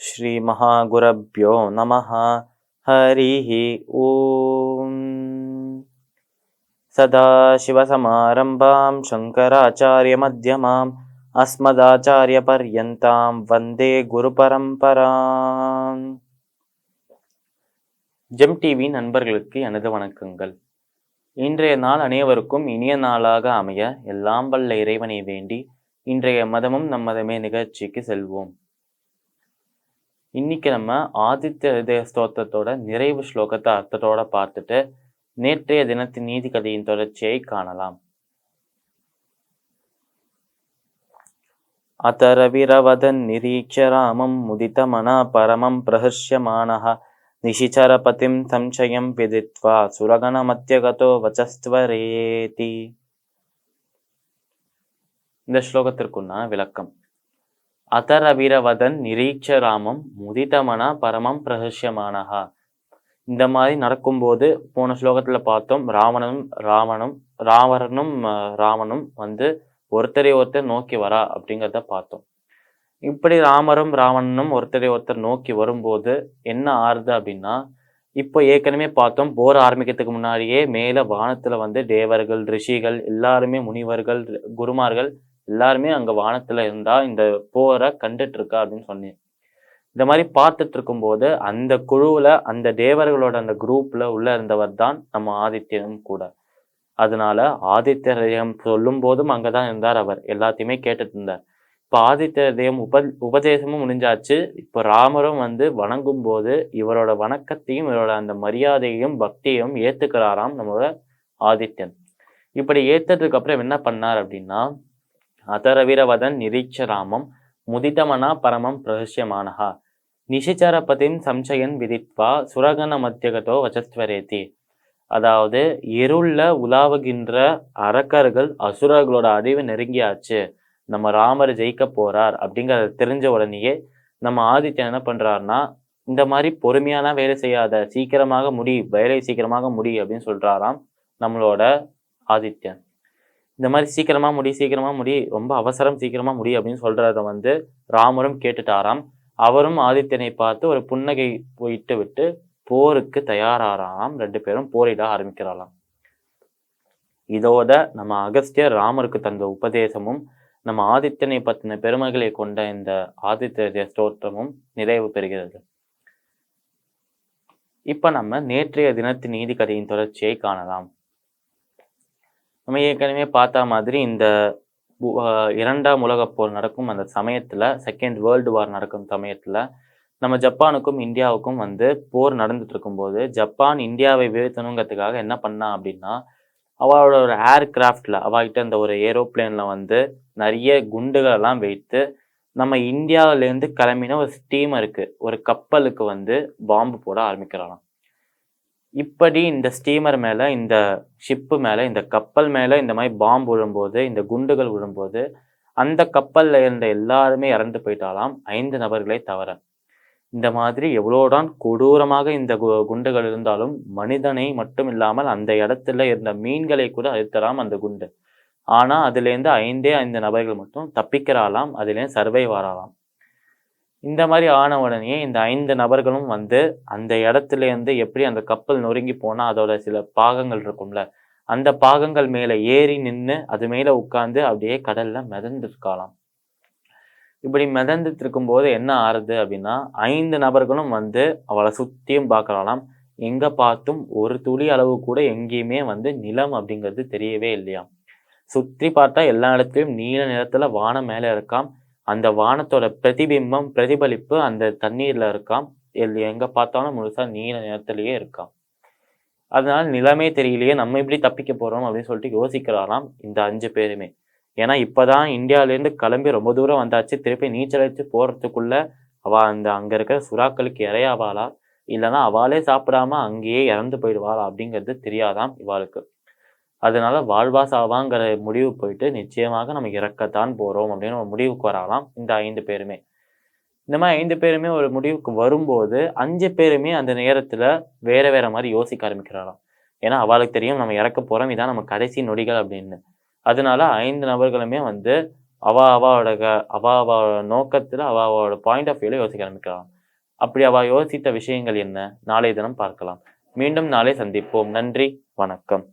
ஸ்ரீ மகாகுரப்யோ நமஹ. ஹரிஹி ஓம். சதாசிவசமாரம்பாம் சங்கராச்சாரிய மத்யமாம் அஸ்மதாச்சாரிய பர்யந்தாம் வந்தே குரு பரம்பராம். GeM TV நண்பர்களுக்கு எனது வணக்கங்கள். இன்றைய நாள் அனைவருக்கும் இனிய நாளாக அமைய எல்லாம் வல்ல இறைவனை வேண்டி இன்றைய மதமும் நம் மதமே நிகழ்ச்சிக்கு செல்வோம். இன்னைக்கு நம்ம ஆதித்ய ஹிருதய ஸ்தோத்திரத்தோட நிறைவு ஸ்லோகத்தை அர்த்தத்தோட பார்த்துட்டு நேற்றைய தினத்தின் நீதி கதையின் தொடர்ச்சியை காணலாம். அதரவிரவதன் நிரீட்சராமம் முதிதமனா பரமம் பிரஹர்ஷ்யமானஹ நிஷிச்சரபதிம் சம்சயம் விதித்வா சுரகணமத்யகதோ வசஸ்த்வரேதி. இந்த ஸ்லோகத்திற்குன்னா விளக்கம். அதரவிரவதன் நிரீட்சராமம் முதிதமனா பரமம் பிரஹர்ஷ்யமானஹா. இந்த மாதிரி நடக்கும்போது போன ஸ்லோகத்துல பார்த்தோம், ராவணனும் வந்து ஒருத்தரை ஒருத்தர் நோக்கி வரா அப்படிங்கிறத பார்த்தோம். இப்படி ராவணனும் ஒருத்தரை ஒருத்தர் நோக்கி வரும்போது என்ன ஆறுது அப்படின்னா, இப்போ ஏற்கனவே பார்த்தோம், போர் ஆரம்பிக்கிறதுக்கு முன்னாடியே மேல வானத்துல வந்து தேவர்கள், ரிஷிகள், எல்லாருமே முனிவர்கள், குருமார்கள் எல்லாருமே அங்க வானத்துல இருந்தா இந்த போரை கண்டுட்டு இருக்கா அப்படின்னு சொன்னேன். இந்த மாதிரி பார்த்துட்டு இருக்கும்போது அந்த குழுவுல அந்த தேவர்களோட அந்த குரூப்ல உள்ள இருந்தவர் தான் நம்ம ஆதித்யனும் கூட. அதனால ஆதித்ய ஹிருதயம் சொல்லும் போதும் அங்கதான் இருந்தார். அவர் எல்லாத்தையுமே கேட்டுட்டு இருந்தார். இப்ப ஆதித்ய ஹிருதயம் உபதேசமும் முடிஞ்சாச்சு. இப்ப ராமரும் வந்து வணங்கும் போது இவரோட வணக்கத்தையும் இவரோட அந்த மரியாதையும் பக்தியையும் ஏத்துக்கிறாராம் நம்மளோட ஆதித்யன். இப்படி ஏத்ததுக்கு அப்புறம் என்ன பண்ணார் அப்படின்னா, அதரவிரவதன் நிரீட்சராமம் முதிதமனா பரமம் பிரஹர்ஷ்யமானஹா நிஷிச்சரபதிம் சம்சயன் விதித்வா சுரகண மத்தியகதோ வசஸ்வரேதி. அதாவது இருள்ல உலாவுகின்ற அரக்கர்கள் அசுரர்களோட அழிவு நெருங்கியாச்சு, நம்ம ராமர் ஜெயிக்க போறார் அப்படிங்கறத தெரிஞ்ச உடனேயே நம்ம ஆதித்யன் என்ன பண்றாருன்னா, இந்த மாதிரி பொறுமையான வேலை செய்யாத, வேலை சீக்கிரமாக முடி அப்படின்னு சொல்றாராம் நம்மளோட ஆதித்யன். இந்த மாதிரி சீக்கிரமா முடி, ரொம்ப அவசரம், சீக்கிரமா முடி அப்படின்னு சொல்றத வந்து ராமரும் கேட்டுட்டாராம். அவரும் ஆதித்யனை பார்த்து ஒரு புன்னகை போயிட்டு விட்டு போருக்கு தயாராறாம். 2 பேரும் போரிட ஆரம்பிக்கிறாராம். இதோட நம்ம அகஸ்தியர் ராமருக்கு தந்த உபதேசமும் நம்ம ஆதித்யனை பத்தின பெருமைகளை கொண்ட இந்த ஆதித்ய ஸ்தோத்திரமும் நிறைவு பெறுகிறது. இப்ப நம்ம நேற்றைய தினத்தின் நீதி கதையின் தொடர்ச்சியை காணலாம். நம்ம ஏற்கனவே பார்த்த மாதிரி இந்த 2ஆம் உலகப் போர் நடக்கும் அந்த சமயத்துல, செகண்ட் வேர்ல்டு வார் நடக்கும் சமயத்துல நம்ம ஜப்பானுக்கும் இந்தியாவுக்கும் வந்து போர் நடந்துட்டு இருக்கும்போது, ஜப்பான் இந்தியாவை வீழ்த்தணுங்கிறதுக்காக என்ன பண்ணா அப்படின்னா, அவளோட ஒரு ஏர்கிராஃப்ட்ல, அவகிட்ட அந்த ஒரு ஏரோப்ளேன்ல வந்து நிறைய குண்டுகள் எல்லாம் வைத்து நம்ம இந்தியாவிலேருந்து கிளம்பின ஒரு ஸ்டீமருக்கு, ஒரு கப்பலுக்கு வந்து பாம்பு போட ஆரம்பிக்கிறாராம். இப்படி இந்த ஸ்டீமர் மேல, இந்த ஷிப்பு மேல, இந்த கப்பல் மேல இந்த மாதிரி பாம்பு விழும்போது, இந்த குண்டுகள் விழும்போது அந்த கப்பல்ல இருந்த எல்லாருமே இறந்து போயிட்டாலாம், 5 நபர்களை தவிர. இந்த மாதிரி எவ்வளோதான் கொடூரமாக இந்த குண்டுகள் இருந்தாலும் மனிதனை மட்டும் இல்லாமல் அந்த இடத்துல இருந்த மீன்களை கூட அழித்தலாம் அந்த குண்டு. ஆனா அதுலேருந்து 5 நபர்கள் மட்டும் தப்பிக்கிறாலாம், அதுலேருந்து சர்வைவ் ஆகலாம். இந்த மாதிரி ஆன உடனே இந்த 5 நபர்களும் வந்து அந்த இடத்துல இருந்து எப்படி அந்த கப்பல் நொறுங்கி போனா அதோட சில பாகங்கள் இருக்கும்ல, அந்த பாகங்கள் மேல ஏறி நின்று அது மேல உட்கார்ந்து அப்படியே கடல்ல மிதந்து இருக்கலாம். இப்படி மிதந்துட்டு இருக்கும்போது என்ன ஆறுது அப்படின்னா, 5 நபர்களும் வந்து அவளை சுத்தியும் பார்க்கறாளாம். எங்க பார்த்தும் ஒரு துளி அளவு கூட எங்கேயுமே வந்து நிலம் அப்படிங்கிறது தெரியவே இல்லையாம். சுற்றி பார்த்தா எல்லா இடத்துலயும் நீல நிறத்துல வானம் மேல இருக்காம். அந்த வானத்தோட பிரதிபலிப்பு அந்த தண்ணீர்ல இருக்காம். எங்க பார்த்தாலும் முழுசா நீல நிறத்திலேயே இருக்காம். அதனால நிலமே தெரியலையே, நம்ம எப்படி தப்பிக்க போறோம் அப்படின்னு சொல்லிட்டு யோசிக்கிறாராம் இந்த 5 பேருமே. ஏன்னா இப்பதான் இந்தியாவிலேருந்து கிளம்பி ரொம்ப தூரம் வந்தாச்சு, திருப்பி நீச்சல் அடிச்சு போறதுக்குள்ள அவ அங்க இருக்கிற சுறாக்களுக்கு இரையாவாளா, இல்லைன்னா அவளே சாப்பிடாம அங்கேயே இறந்து போயிடுவாளா அப்படிங்கிறது தெரியாதாம் இவாளுக்கு. அதனால வாழ்வா சாவாங்கிற முடிவு போயிட்டு நிச்சயமாக நம்ம இறக்கத்தான் போறோம் அப்படின்னு ஒரு முடிவுக்கு வராலாம் இந்த 5 பேருமே. இந்த மாதிரி 5 பேருமே ஒரு முடிவுக்கு வரும்போது 5 பேருமே அந்த நேரத்துல வேற வேற மாதிரி யோசிக்க ஆரம்பிக்கிறாராம். ஏன்னா அவளுக்கு தெரியும் நம்ம இறக்க போறோம், இதான் நம்ம கடைசி நொடிகள் அப்படின்னு. அதனால 5 நபர்களுமே வந்து அவளோட நோக்கத்துல அவளோட பாயிண்ட் ஆஃப் வியூல யோசிக்க ஆரம்பிக்கலாம். அப்படி அவ யோசித்த விஷயங்கள் என்ன? நாளைய தினம் பார்க்கலாம். மீண்டும் நாளை சந்திப்போம். நன்றி, வணக்கம்.